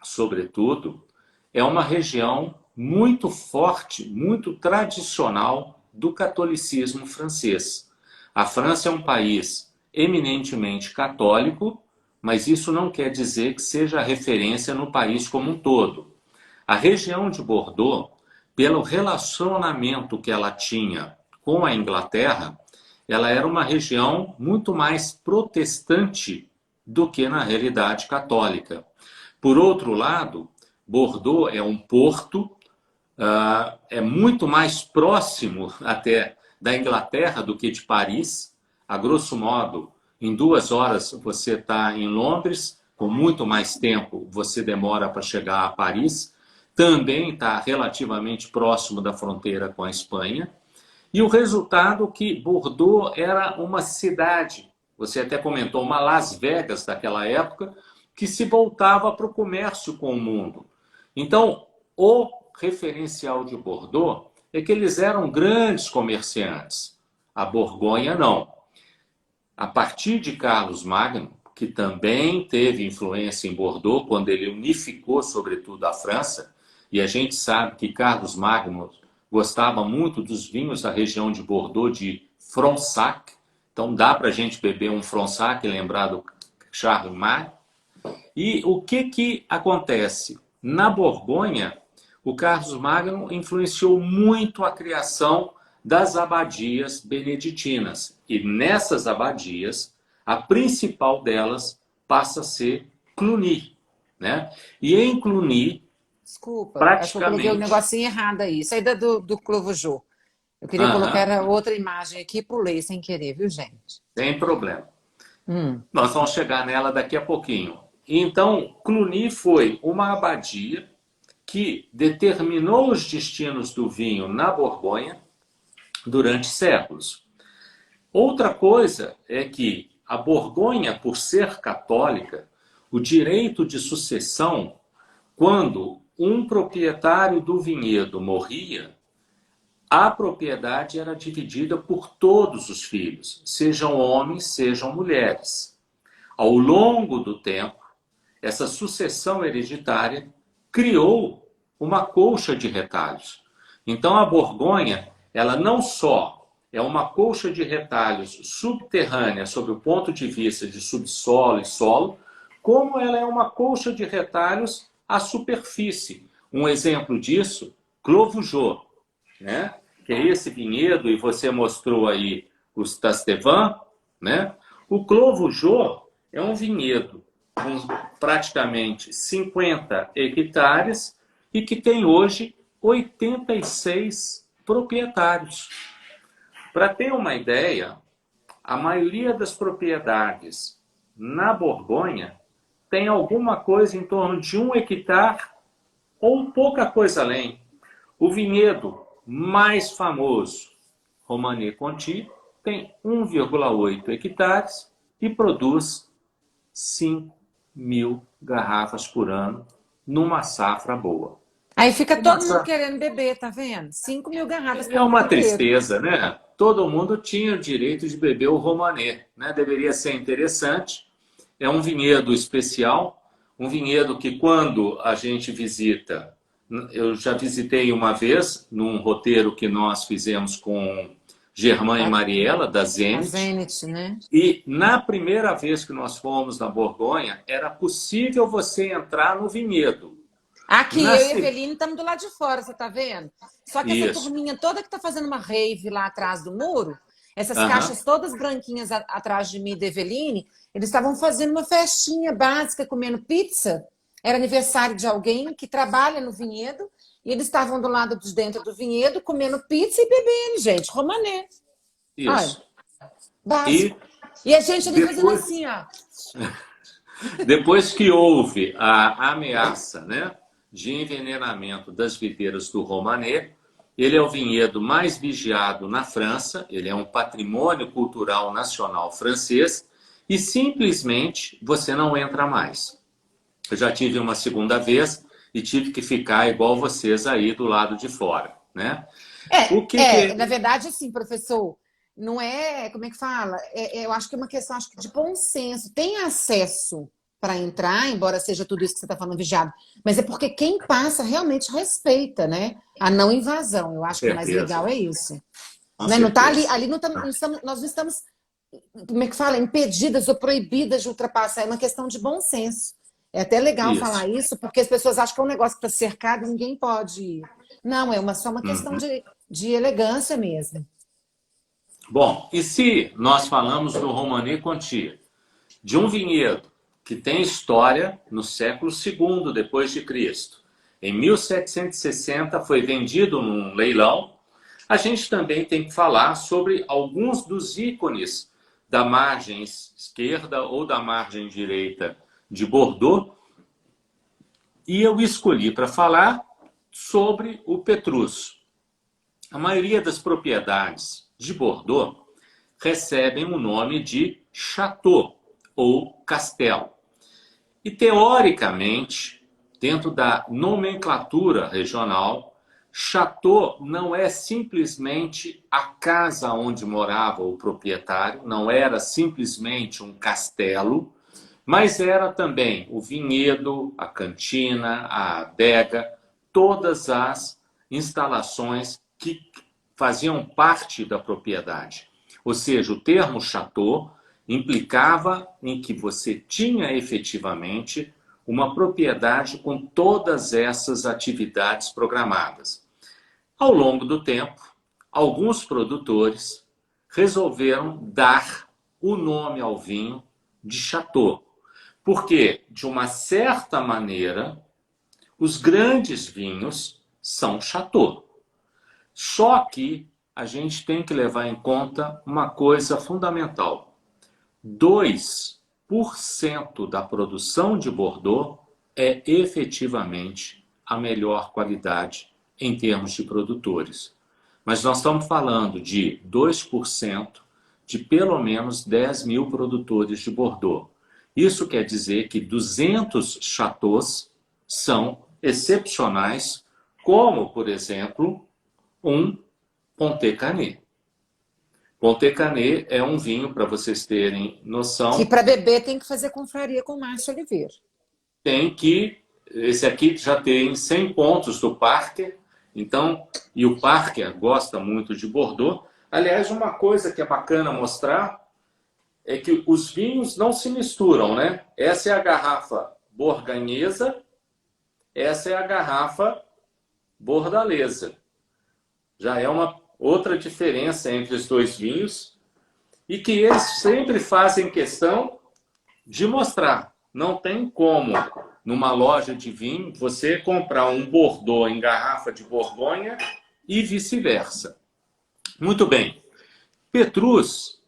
sobretudo, é uma região muito forte, muito tradicional do catolicismo francês. A França é um país eminentemente católico, mas isso não quer dizer que seja referência no país como um todo. A região de Bordeaux, pelo relacionamento que ela tinha com a Inglaterra, ela era uma região muito mais protestante do que, na realidade, católica. Por outro lado, Bordeaux é um porto, é muito mais próximo até da Inglaterra do que de Paris. A grosso modo, em 2 horas você está em Londres, com muito mais tempo você demora para chegar a Paris. Também está relativamente próximo da fronteira com a Espanha. E o resultado é que Bordeaux era uma cidade, você até comentou, uma Las Vegas daquela época, que se voltava para o comércio com o mundo. Então, o referencial de Bordeaux é que eles eram grandes comerciantes. A Borgonha não. A partir de Carlos Magno, que também teve influência em Bordeaux, quando ele unificou, sobretudo, a França, e a gente sabe que Carlos Magno gostava muito dos vinhos da região de Bordeaux, de Fronsac. Então dá para a gente beber um Fronsac e lembrar do Charles Magno. E o que acontece? Na Borgonha, o Carlos Magno influenciou muito a criação das abadias beneditinas. E nessas abadias, a principal delas passa a ser Cluny, né? E em Cluny, Desculpa, acho que eu coloquei o praticamente... negocinho errado aí. Isso aí do Clos-Vougeot. Eu queria colocar era outra imagem aqui e pulei sem querer, viu, gente? Sem problema. Nós vamos chegar nela daqui a pouquinho. Então, Cluny foi uma abadia que determinou os destinos do vinho na Borgonha durante séculos. Outra coisa é que a Borgonha, por ser católica, o direito de sucessão quando um proprietário do vinhedo morria, a propriedade era dividida por todos os filhos, sejam homens, sejam mulheres. Ao longo do tempo, essa sucessão hereditária criou uma colcha de retalhos. Então a Borgonha, ela não só é uma colcha de retalhos subterrânea sob o ponto de vista de subsolo e solo, como ela é uma colcha de retalhos à superfície. Um exemplo disso, Clos-Vougeot, né? Que é esse vinhedo, e você mostrou aí o Tastevan, né? O Clos-Vougeot é um vinhedo com praticamente 50 hectares e que tem hoje 86 proprietários. Para ter uma ideia, a maioria das propriedades na Borgonha tem alguma coisa em torno de 1 hectare ou pouca coisa além. O vinhedo mais famoso, Romanée-Conti, tem 1,8 hectares e produz 5.000 garrafas por ano numa safra boa. Aí fica todo mundo querendo beber, tá vendo? 5.000 garrafas É uma tristeza, né? Todo mundo tinha o direito de beber o Romanée, né? Deveria ser interessante. É um vinhedo especial, um vinhedo que quando a gente visita, eu já visitei uma vez num roteiro que nós fizemos com Germán e Mariela, da A Zenit. Zenit, né? E na primeira vez que nós fomos na Borgonha, era possível você entrar no vinhedo. Aqui, Na eu e a se- Eveline estamos do lado de fora, você tá vendo? Só que essa Isso. turminha toda que tá fazendo uma rave lá atrás do muro, essas Aham. caixas todas branquinhas atrás de mim e da Eveline, eles estavam fazendo uma festinha básica, comendo pizza. Era aniversário de alguém que trabalha no vinhedo, e eles estavam do lado de dentro do vinhedo, comendo pizza e bebendo, gente. Romané. Olha, Isso. básico. E E a gente ali fazendo depois, assim, ó. depois que houve a ameaça, né, de envenenamento das videiras do Romanée, ele é o vinhedo mais vigiado na França, ele é um patrimônio cultural nacional francês, e simplesmente você não entra mais. Eu já tive uma segunda vez e tive que ficar igual vocês aí do lado de fora, né? O que que... Na verdade, assim, professor, não é, como é que fala? Eu acho que é uma questão acho que de bom senso. Tem acesso para entrar, embora seja tudo isso que você está falando vigiado, mas é porque quem passa realmente respeita, né? A não invasão. Eu acho que o mais certeza. legal é isso. Com Né? Não tá certeza. ali nós não estamos, como é que fala? Impedidas ou proibidas de ultrapassar. É uma questão de bom senso. É até legal falar Isso. isso, porque as pessoas acham que é um negócio que está cercado e ninguém pode ir. Não, só uma questão Uhum. de elegância mesmo. Bom, e se nós falamos do Romanée-Conti, de um vinhedo que tem história no século II depois de Cristo. Em 1760 foi vendido num leilão. A gente também tem que falar sobre alguns dos ícones da margem esquerda ou da margem direita de Bordeaux. E eu escolhi para falar sobre o Petrus. A maioria das propriedades de Bordeaux recebem o nome de Château ou Castelo. E, teoricamente, dentro da nomenclatura regional, Château não é simplesmente a casa onde morava o proprietário, não era simplesmente um castelo, mas era também o vinhedo, a cantina, a adega, todas as instalações que faziam parte da propriedade. Ou seja, o termo château implicava em que você tinha efetivamente uma propriedade com todas essas atividades programadas. Ao longo do tempo, alguns produtores resolveram dar o nome ao vinho de château, porque, de uma certa maneira, os grandes vinhos são château. Só que a gente tem que levar em conta uma coisa fundamental. 2% da produção de Bordeaux é efetivamente a melhor qualidade em termos de produtores. Mas nós estamos falando de 2% de pelo menos 10.000 produtores de Bordeaux. Isso quer dizer que 200 chateaus são excepcionais, como, por exemplo, um Pontet Canet. Pontet Canet é um vinho, para vocês terem noção... Que para beber tem que fazer confraria com Márcio Oliveira. Tem que... Esse aqui já tem 100 pontos do Parker, então, e o Parker gosta muito de Bordeaux. Aliás, uma coisa que é bacana mostrar é que os vinhos não se misturam, né? Essa é a garrafa borgonhesa, essa é a garrafa bordalesa. Já é uma outra diferença entre os dois vinhos e que eles sempre fazem questão de mostrar. Não tem como, numa loja de vinho, você comprar um Bordeaux em garrafa de Borgonha e vice-versa. Muito bem. Petrus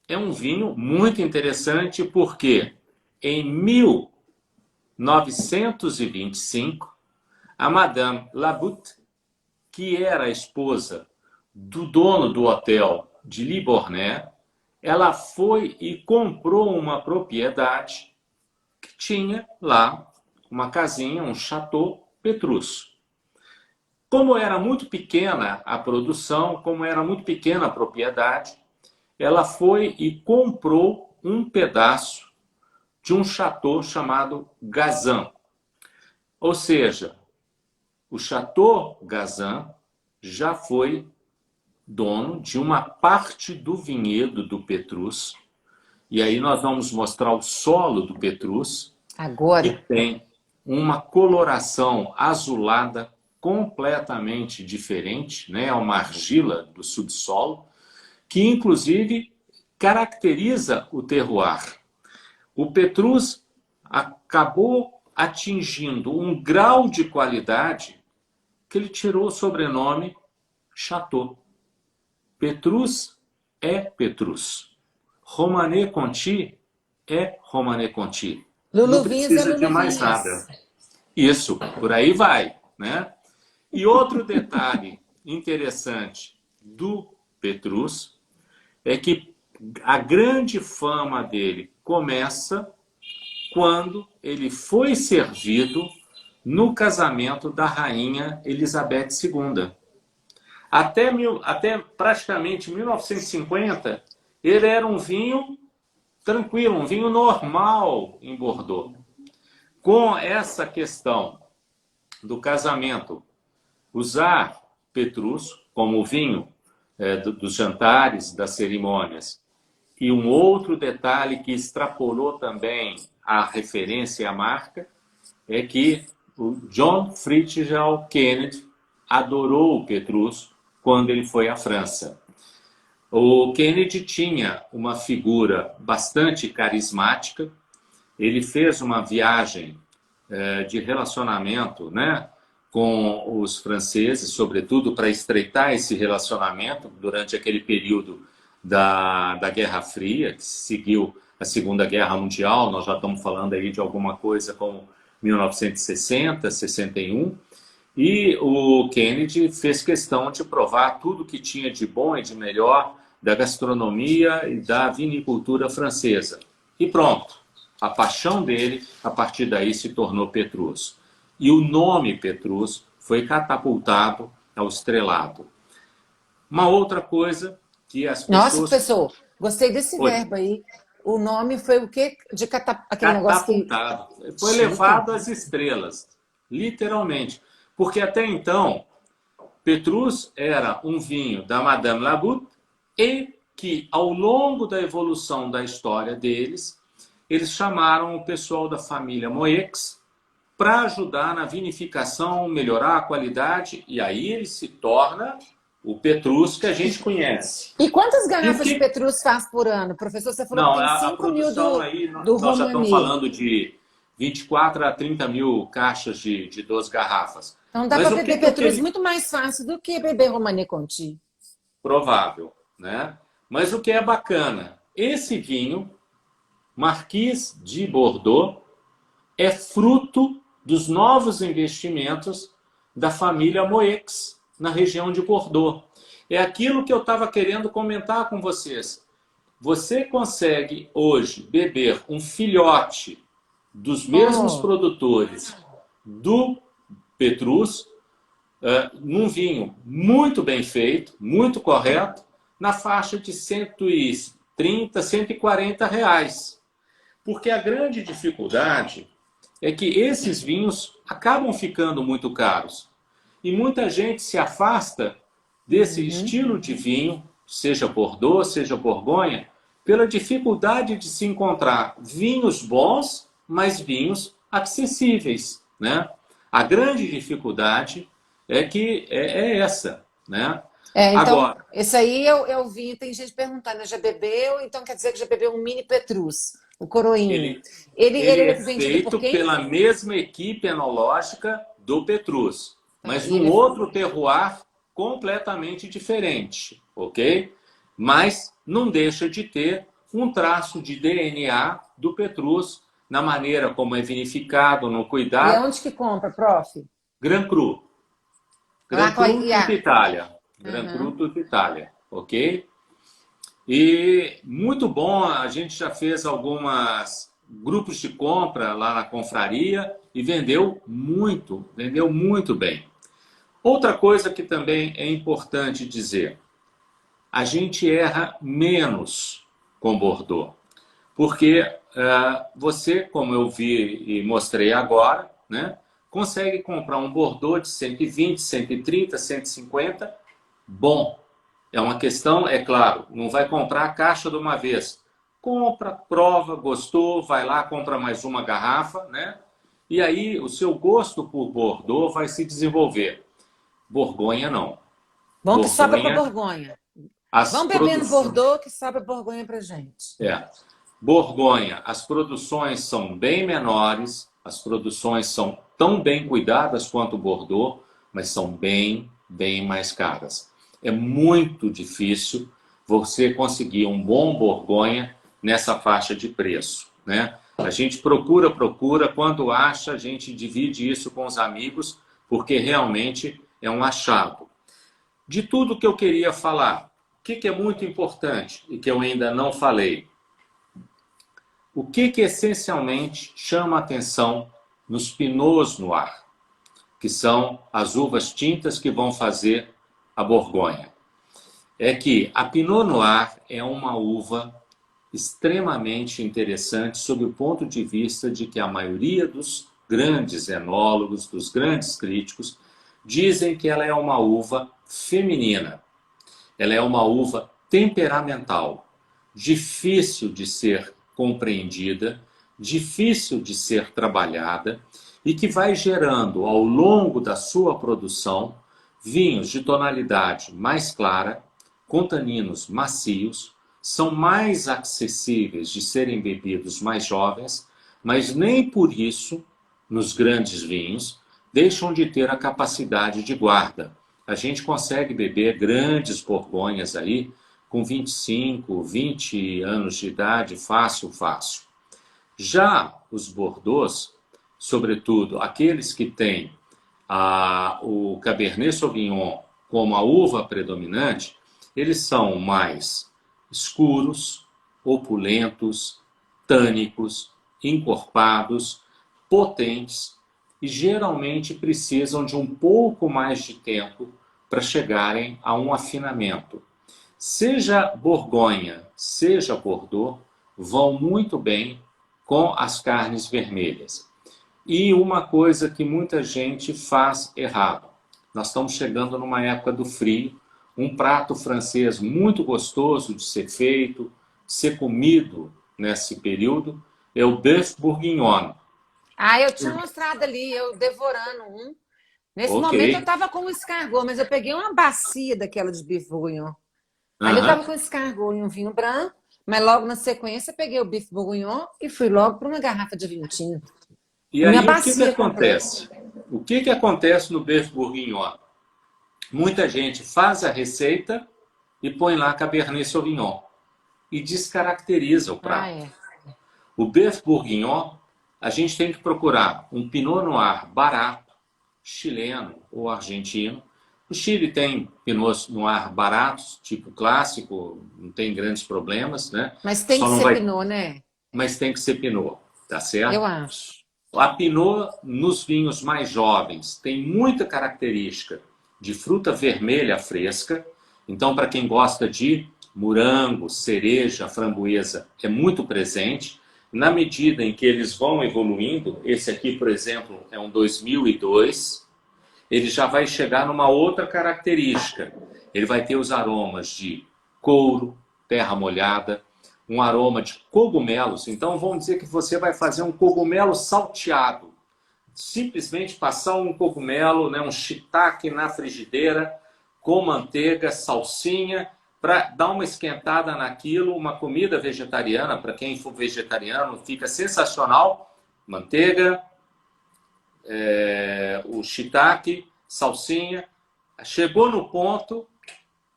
é um vinho muito interessante porque em 1925, a Madame Labute, que era a esposa do dono do hotel de Livornet, ela foi e comprou uma propriedade que tinha lá uma casinha, um Chateau Petrus. Como era muito pequena a produção, como era muito pequena a propriedade, ela foi e comprou um pedaço de um chateau chamado Gazan. Ou seja, o Chateau Gazan já foi dono de uma parte do vinhedo do Petrus. E aí nós vamos mostrar o solo do Petrus. Agora. Que tem uma coloração azulada completamente diferente, né? É uma argila do subsolo, que inclusive caracteriza o terroir. O Petrus acabou atingindo um grau de qualidade que ele tirou o sobrenome Chateau. Petrus é Petrus. Romanée Conti é Romanée Conti. Não precisa de mais nada. Isso, por aí vai, né? E outro detalhe interessante do Petrus é que a grande fama dele começa quando ele foi servido no casamento da rainha Elizabeth II. Até praticamente 1950, ele era um vinho tranquilo, um vinho normal em Bordeaux. Com essa questão do casamento, usar Petrus como vinho dos jantares, das cerimônias, e um outro detalhe que extrapolou também a referência e a marca, é que o John Fitzgerald Kennedy adorou o Petrus quando ele foi à França. O Kennedy tinha uma figura bastante carismática. Ele fez uma viagem de relacionamento, né, com os franceses, sobretudo para estreitar esse relacionamento durante aquele período da Guerra Fria, que seguiu a Segunda Guerra Mundial. Nós já estamos falando aí de alguma coisa como 1960, 61. E o Kennedy fez questão de provar tudo que tinha de bom e de melhor da gastronomia e da vinicultura francesa. E pronto, a paixão dele, a partir daí, se tornou Petrus. E o nome Petrus foi catapultado ao estrelado. Uma outra coisa que as pessoas... Nossa, professor, gostei desse verbo aí. O nome foi o quê? De aquele negócio que... Catapultado. Foi levado às estrelas, literalmente. Porque até então, Petrus era um vinho da Madame Labute e que, ao longo da evolução da história deles, eles chamaram o pessoal da família Moix para ajudar na vinificação, melhorar a qualidade, e aí ele se torna o Petrus que a gente conhece. E quantas garrafas de Petrus faz por ano? Professor, você falou que tem 5 mil do nós já estamos falando de 24 a 30 mil caixas de 12 garrafas. Então dá para beber Petrus muito mais fácil do que beber Romanée Conti. Provável, né? Mas o que é bacana, esse vinho, Marquise de Bordeaux, é fruto dos novos investimentos da família Moix na região de Bordeaux. É aquilo que eu estava querendo comentar com vocês. Você consegue hoje beber um filhote dos mesmos produtores do Petrus, num vinho muito bem feito, muito correto, na faixa de 130, 140 reais. Porque a grande dificuldade é que esses vinhos acabam ficando muito caros. E muita gente se afasta desse estilo de vinho, seja Bordeaux, seja Borgonha, pela dificuldade de se encontrar vinhos bons, mas vinhos acessíveis, né? A grande dificuldade é essa, né? Então, Agora, esse aí eu vi, tem gente perguntando, já bebeu? Então quer dizer que já bebeu um mini Petrus, o coroinha. ele, Ele ele é é vendido por feito quem? pela mesma equipe enológica do Petrus, Tá, mas e num ele outro terroir completamente diferente, ok? Mas não deixa de ter um traço de DNA do Petrus na maneira como é vinificado, no e cuidado. aonde que compra, prof? Gran Cru. Lá Gran com a Cru Tutta IA. Italia. Gran Cru Uhum. Tutta Italia, ok? E muito bom, a gente já fez algumas grupos de compra lá na confraria e vendeu muito bem. Outra coisa que também é importante dizer, a gente erra menos com Bordeaux, porque você, como eu vi e mostrei agora, né, consegue comprar um Bordeaux de 120, 130, 150, bom. É uma questão, é claro, não vai comprar a caixa de uma vez. Compra, prova, gostou, vai lá, compra mais uma garrafa, né? E aí o seu gosto por Bordeaux vai se desenvolver. Borgonha não. Bom que sobra para Borgonha, Borgonha. as Vamos bebendo produções. Bordeaux que sobra Borgonha para gente. É. Borgonha, as produções são bem menores, as produções são tão bem cuidadas quanto o Bordeaux, mas são bem mais caras. É muito difícil você conseguir um bom Borgonha nessa faixa de preço, né? A gente procura, quando acha, a gente divide isso com os amigos, porque realmente é um achado. De tudo que eu queria falar, o que é muito importante e que eu ainda não falei? O que essencialmente chama a atenção nos Pinots Noir, que são as uvas tintas que vão fazer a Borgonha? É que a Pinot Noir é uma uva extremamente interessante sob o ponto de vista de que a maioria dos grandes enólogos, dos grandes críticos, dizem que ela é uma uva feminina. Ela é uma uva temperamental, difícil de ser compreendida, difícil de ser trabalhada e que vai gerando ao longo da sua produção vinhos de tonalidade mais clara, com taninos macios, são mais acessíveis de serem bebidos mais jovens, mas nem por isso, nos grandes vinhos, deixam de ter a capacidade de guarda. A gente consegue beber grandes borgonhas aí com 25, 20 anos de idade, fácil, fácil. Já os Bordeaux, sobretudo aqueles que têm o Cabernet Sauvignon como a uva predominante, eles são mais escuros, opulentos, tânicos, encorpados, potentes e geralmente precisam de um pouco mais de tempo para chegarem a um afinamento. Seja Borgonha, seja Bordeaux, vão muito bem com as carnes vermelhas. E uma coisa que muita gente faz errado. Nós estamos chegando numa época do frio, um prato francês muito gostoso de ser feito, de ser comido nesse período, é o bœuf bourguignon. Ah, eu tinha mostrado ali, eu devorando um. Nesse Ok. momento eu estava com um escargot, mas eu peguei uma bacia daquela de bife bourguignon. Ali eu Aham. estava com escargot e um vinho branco, mas logo na sequência eu peguei o bife bourguignon e fui logo para uma garrafa de vinho tinto. E A minha aí o que bacia completa. acontece? O que acontece no bœuf bourguignon? Muita gente faz a receita e põe lá Cabernet Sauvignon e descaracteriza o Ah, prato. é. O bœuf bourguignon, a gente tem que procurar um Pinot Noir barato, chileno ou argentino. O Chile tem Pinot Noir baratos, tipo clássico, não tem grandes problemas, né? Mas tem Só que não ser vai, Pinot, né? mas tem que ser Pinot, tá Eu certo? acho. A Pinot, nos vinhos mais jovens, tem muita característica de fruta vermelha fresca. Então, para quem gosta de morango, cereja, framboesa, é muito presente. Na medida em que eles vão evoluindo, esse aqui, por exemplo, é um 2002, ele já vai chegar numa outra característica. Ele vai ter os aromas de couro, terra molhada, um aroma de cogumelos. Então, vamos dizer que você vai fazer um cogumelo salteado. Simplesmente passar um cogumelo, né, um shiitake na frigideira, com manteiga, salsinha, para dar uma esquentada naquilo, uma comida vegetariana, para quem for vegetariano, fica sensacional. Manteiga, o shiitake, salsinha. Chegou no ponto,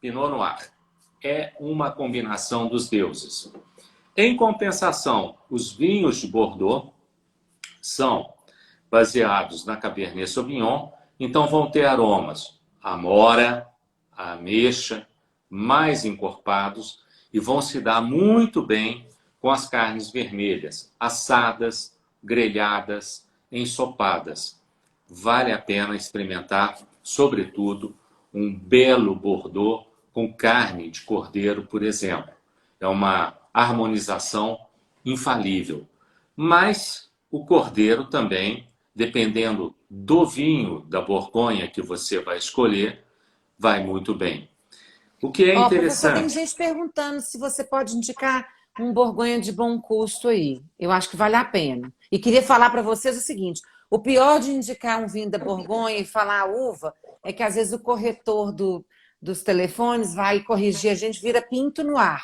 Pinot Noir. É uma combinação dos deuses. Em compensação, os vinhos de Bordeaux são baseados na Cabernet Sauvignon, então vão ter aromas amora, ameixa, mais encorpados e vão se dar muito bem com as carnes vermelhas, assadas, grelhadas, ensopadas. Vale a pena experimentar, sobretudo, um belo Bordeaux com carne de cordeiro, por exemplo. É uma harmonização infalível. Mas o cordeiro também, dependendo do vinho da Borgonha que você vai escolher, vai muito bem. O que é Professor, tem interessante, gente perguntando se você pode indicar um Borgonha de bom custo aí. Eu acho que vale a pena. E queria falar para vocês o seguinte: o pior de indicar um vinho da Borgonha e falar a uva é que às vezes o corretor dos telefones vai corrigir, a gente vira pinto no ar.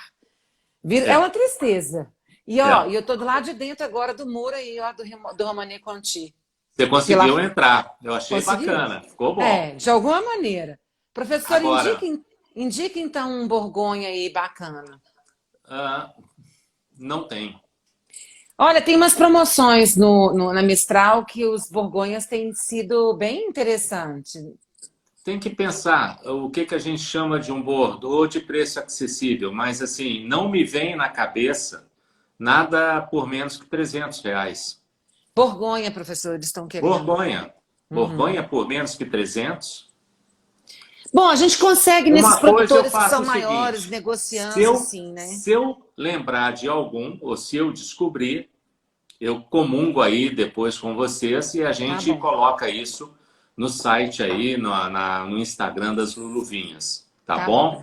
É é, uma tristeza. E ó, é, eu tô do lado de dentro agora do muro aí, ó, do Romanée Conti. você Que lá conseguiu entrar. Eu achei conseguiu. bacana, ficou bom. É, de alguma maneira. Professor, Agora, indica então um Borgonha aí bacana. ah, não tem. Olha, tem umas promoções na Mistral que os Borgonhas têm sido bem interessantes. Tem que pensar o que a gente chama de um Bordeaux de preço acessível, mas assim, não me vem na cabeça nada por menos que R$ 300. Borgonha, professor, eles estão querendo. Borgonha. Uhum. Borgonha por menos que 300. Bom, a gente consegue nesses Uma coisa eu produtores que faço são o maiores, seguinte, negociando assim, né? se eu lembrar de algum, ou se eu descobrir, eu comungo aí depois com vocês e a Tá gente bom. coloca isso no site aí, no Instagram das Luluvinhas, tá Tá bom. bom?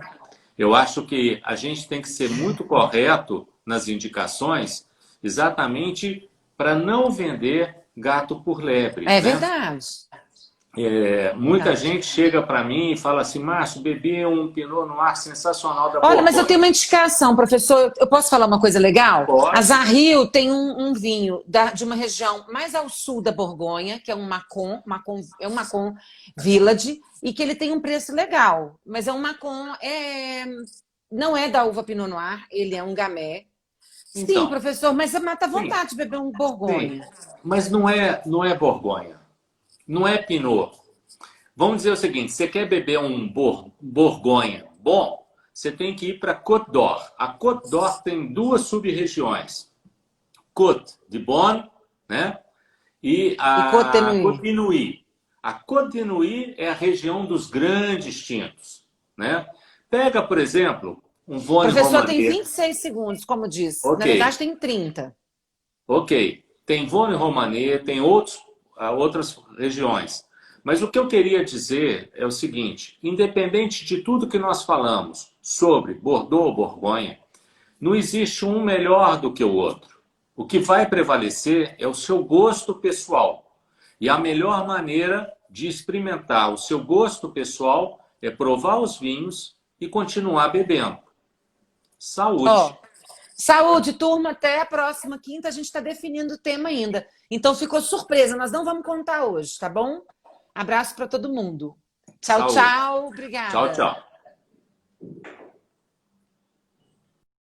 Eu acho que a gente tem que ser muito correto nas indicações, exatamente para não vender gato por lebre, É né? verdade. Muita Verdade. gente chega para mim e fala assim, Márcio, bebi um Pinot Noir sensacional da Olha, mas eu tenho Borgonha. uma indicação, professor. Eu posso falar uma coisa legal? A Pode. Zarrio tem um vinho de uma região mais ao sul da Borgonha, que é um é um Macon Village, e que ele tem um preço legal. Mas é um Macon, não é da uva Pinot Noir, ele é um Gamay. Sim, Então, professor, mas você mata a sim, vontade de beber um sim. Borgonha. Mas não é Borgonha. Não é Pinot. Vamos dizer o seguinte, você quer beber um Borgonha bom, você tem que ir para Côte d'Or. A Côte d'Or tem duas sub-regiões. Côte de Beaune, né? E E a Cotenui. Côte d'Inuit. A Côte d'Inuit é a região dos grandes tintos, né? Pega, por exemplo, um Vosne Professor, tem Romanée. 26 segundos, como diz. Ok, Na verdade, tem 30. ok. Tem Vosne Romanée, tem outras regiões. Mas o que eu queria dizer é o seguinte: independente de tudo que nós falamos sobre Bordeaux ou Borgonha, não existe um melhor do que o outro. O que vai prevalecer é o seu gosto pessoal. E a melhor maneira de experimentar o seu gosto pessoal é provar os vinhos e continuar bebendo. Ó, Saúde! saúde, turma. Até a próxima quinta. A gente está definindo o tema ainda. Então ficou surpresa. Nós não vamos contar hoje, tá bom? Abraço para todo mundo. Tchau, Saúde! tchau. Tchau, Obrigada. tchau!